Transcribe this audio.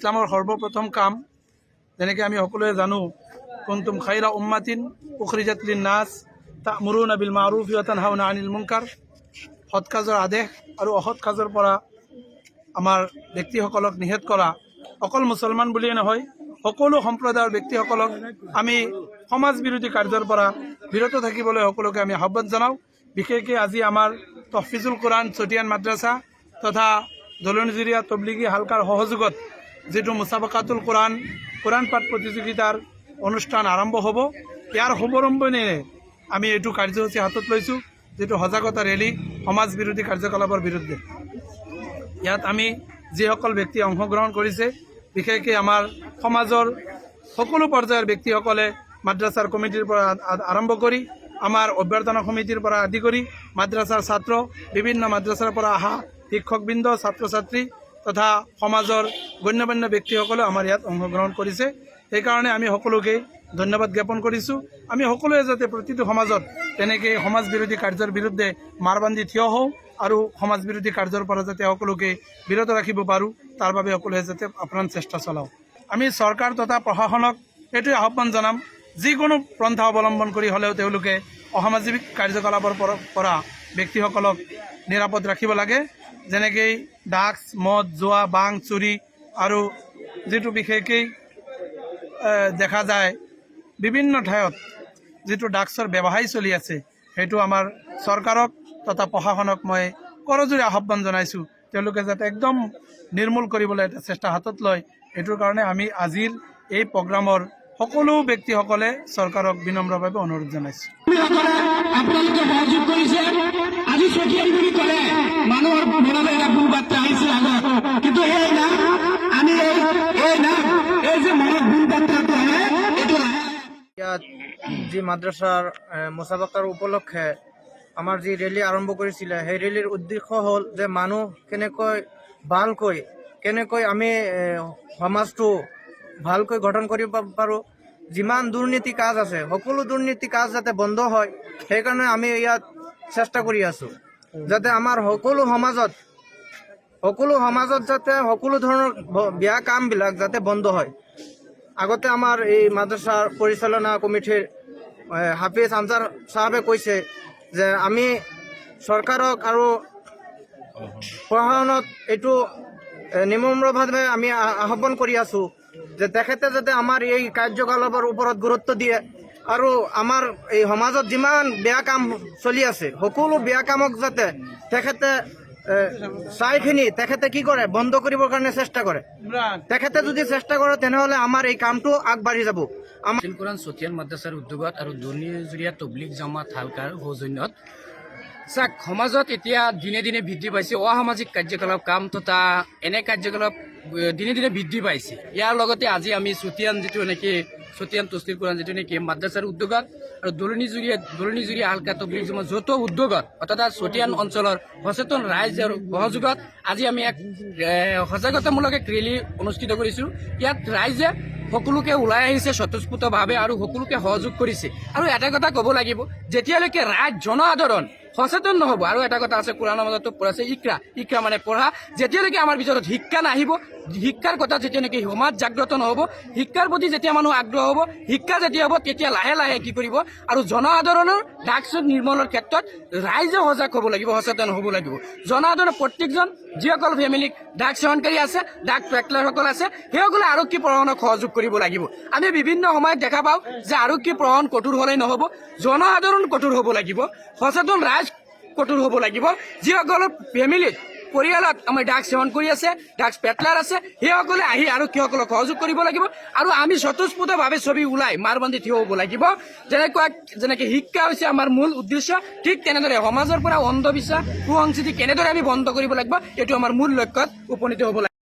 ইছলামৰ সৰ্বপ্ৰথম কাম যেনেকৈ আমি সকলোৱে জানো কুনতুম খাইৰা উম্মাতিন উখৰিজাত লিন্নাছ তা'মুৰুনা বিল মা'ৰুফ ওয়া তানহাউনা আনিল মুনকাৰ। সৎ কাজৰ আদেশ আৰু অসৎ কাজৰ পৰা আমাৰ ব্যক্তিসকলক নিষেধ কৰা। অকল মুছলমান বুলিয়ে নহয়, সকলো সম্প্ৰদায়ৰ ব্যক্তিসকলক আমি সমাজ বিৰোধী কাৰ্যৰ পৰা বিৰত থাকিবলৈ সকলোকে আমি আহ্বান জনাওঁ। বিশেষকৈ আজি আমাৰ তহফিজুল কোৰাণ চতিয়ান মাদ্ৰাছা তথা দলনিজুৰীয়া তবলিগী হালকাৰ সহযোগত যিটো মুছাবাকাতুল কোৰাণ পাঠ প্ৰতিযোগিতাৰ অনুষ্ঠান আৰম্ভ হ'ব, ইয়াৰ শুভাৰম্ভণিৰে আমি এইটো কাৰ্যসূচী হাতত লৈছোঁ, যিটো সজাগতা ৰেলী সমাজ বিৰোধী কাৰ্যকলাপৰ বিৰুদ্ধে। ইয়াত আমি যিসকল ব্যক্তি অংশগ্ৰহণ কৰিছে, বিশেষকৈ আমাৰ সমাজৰ সকলো পৰ্যায়ৰ ব্যক্তিসকলে মাদ্ৰাছাৰ কমিটিৰ পৰা আৰম্ভ কৰি আমাৰ অভ্যৰ্থনা সমিতিৰ পৰা আদি কৰি মাদ্ৰাছাৰ ছাত্ৰ, বিভিন্ন মাদ্ৰাছাৰ পৰা অহা শিক্ষকবৃন্দ, ছাত্ৰ ছাত্ৰী তথা সমাজৰ গণ্যমান্য ব্যক্তিসকলে আমাৰ ইয়াত অংশগ্ৰহণ কৰিছে। সেইকাৰণে আমি সকলোকে ধন্যবাদ জ্ঞাপন কৰিছোঁ। আমি সকলোৱে যাতে প্ৰতিটো সমাজত তেনেকৈ সমাজ বিৰোধী কাৰ্যৰ বিৰুদ্ধে মাৰ বান্ধি থিয় হওঁ আৰু সমাজ বিৰোধী কাৰ্যৰ পৰা যাতে সকলোকে বিৰত ৰাখিব পাৰোঁ, তাৰ বাবে সকলোৱে যাতে আপ্ৰাণ চেষ্টা চলাওঁ। আমি চৰকাৰ তথা প্ৰশাসনক এইটোৱে আহ্বান জনাম, যিকোনো পন্থা অৱলম্বন কৰি হ'লেও তেওঁলোকে অসামাজিক কাৰ্যকলাপৰ পৰা ব্যক্তিসকলক নিৰাপদ ৰাখিব লাগে। যেনেকৈ ড্ৰাগছ, মদ, জুৱা, বাং, চুৰি আৰু যিটো বিশেষকৈ দেখা যায় বিভিন্ন ঠাইত যিটো ড্ৰাগছৰ ব্যৱসায় চলি আছে, সেইটো আমাৰ চৰকাৰক তথা প্ৰশাসনক মই কৰজোৰে আহ্বান জনাইছোঁ, তেওঁলোকে যাতে একদম নিৰ্মূল কৰিবলৈ এটা চেষ্টা হাতত লয়। এইটোৰ কাৰণে আমি আজিৰ এই প্ৰগ্ৰামৰ সকলো ব্যক্তিসকলে চৰকাৰক বিনম্ৰভাৱে অনুৰোধ জনাইছোঁ। আপোনালোকে সহযোগ কৰিছে। আজি চতিয়ান বুলি ক'লে মানুহৰ মনলৈ এটা ভুল বাৰ্তা আহিছে আগত, কিন্তু এই না আমি এই যে মনত ভুল বাৰ্তাটো আহে এইটো ইয়াত যি মাদ্ৰাছাৰ মুছাবাকাৰ উপলক্ষে আমাৰ যি ৰেলী আৰম্ভ কৰিছিলে, সেই ৰেলীৰ উদ্দেশ্য হ'ল যে মানুহ কেনেকৈ আমি সমাজটো ভালকৈ গঠন কৰিব পাৰোঁ। যিমান দুৰ্নীতি কাজ আছে, সকলো দুৰ্নীতি কাজ যাতে বন্ধ হয়, সেইকাৰণে আমি ইয়াত চেষ্টা কৰি আছোঁ, যাতে আমাৰ সকলো সমাজত যাতে সকলো ধৰণৰ বেয়া কামবিলাক যাতে বন্ধ হয়। আগতে আমাৰ এই মাদ্ৰাছাৰ পৰিচালনা কমিটিৰ হাফিজ আনছাৰ চাহাবে কৈছে যে আমি চৰকাৰক আৰু প্ৰশাসনক এইটো নিম্ৰভাৱে আমি আহ্বান কৰি আছোঁ যে তেখেতে যাতে আমাৰ এই কাৰ্যকলাপৰ ওপৰত গুৰুত্ব দিয়ে আৰু আমাৰ এই সমাজত যিমান বেয়া কাম চলি আছে, সকলো বেয়া কামক যাতে তেখেতে চাইখিনি তেখেতে কি কৰে বন্ধ কৰিবৰ কাৰণে চেষ্টা কৰে। তেখেতে যদি চেষ্টা কৰে তেনেহ'লে আমাৰ এই কামটো আগবাঢ়ি যাব। তহফিজুল কোৰাণ চতিয়ান মাদ্ৰাছাৰ উদ্যোগত আৰু দলনিজুৰীয়া তবলিগ জামাত হালকাৰ সৌজন্যত চাওক, সমাজত এতিয়া দিনে দিনে বৃদ্ধি পাইছে অসামাজিক কাৰ্যকলাপ, কাম তথা এনে কাৰ্যকলাপ দিনে দিনে বৃদ্ধি পাইছে। ইয়াৰ লগতে আজি আমি চতিয়ান তহফিজুল কোৰাণ যিটো নেকি মাদ্ৰাছাৰ উদ্যোগত আৰু দলনিজুৰীয়া হালকা তবলিগ জামাত যৌথ উদ্যোগত অৰ্থাৎ চতিয়ান অঞ্চলৰ সচেতন ৰাইজৰ সহযোগত আজি আমি এক সজাগতামূলক এক ৰেলী অনুষ্ঠিত কৰিছোঁ। ইয়াত ৰাইজে সকলোকে ওলাই আহিছে স্বতঃস্ফূৰ্তভাৱে আৰু সকলোকে সহযোগ কৰিছে। আৰু এটা কথা ক'ব লাগিব, যেতিয়ালৈকে ৰাইজ জনসাধাৰণ সচেতন নহ'ব, আৰু এটা কথা আছে কোৰাণৰ মাজতো পঢ়াইছে ইকৰা মানে পঢ়া, যেতিয়ালৈকে আমাৰ ভিতৰত শিক্ষা নাহিব, শিক্ষাৰ কথা যেতিয়া নেকি সমাজ জাগ্ৰত নহ'ব, শিক্ষাৰ প্ৰতি যেতিয়া মানুহ আগ্ৰহ হ'ব, শিক্ষা যেতিয়া হ'ব, তেতিয়া লাহে লাহে কি কৰিব আৰু জনসাধাৰণৰ ড্ৰাগছ নিৰ্মূলৰ ক্ষেত্ৰত ৰাইজে সজাগ হ'ব লাগিব, সচেতন হ'ব লাগিব। জনসাধাৰণৰ প্ৰত্যেকজন যিসকল ফেমিলিক ড্ৰাগছ সেৱনকাৰী আছে, ড্ৰাগছ পেডলাৰসকল আছে, সেইসকলে আৰক্ষী প্ৰশাসনক সহযোগ কৰিব লাগিব। আমি বিভিন্ন সময়ত দেখা পাওঁ যে আৰক্ষী প্ৰশাসন কঠোৰ হ'লেই নহ'ব, জনসাধাৰণ কঠোৰ হ'ব লাগিব, সচেতন ৰাইজ কঠোৰ হ'ব লাগিব। যিসকলৰ ফেমিলিত পৰিয়ালত আমাৰ ড্ৰাগছ সেৱন কৰি আছে, ড্ৰাগছ পেডলাৰ আছে, সেইসকলে আহি আৰক্ষীসকলক সহযোগ কৰিব লাগিব। আৰু আমি স্বতঃস্ফূৰ্তভাৱে ছবি ওলাই মাৰ বান্ধি থিয় হ'ব লাগিব। যেনেকৈ শিক্ষা হৈছে আমাৰ মূল উদ্দেশ্য, ঠিক তেনেদৰে সমাজৰ পৰা অন্ধবিশ্বাস কুসংস্কৃতি কেনেদৰে আমি বন্ধ কৰিব লাগিব, এইটো আমাৰ মূল লক্ষ্যত উপনীত হ'ব লাগিব।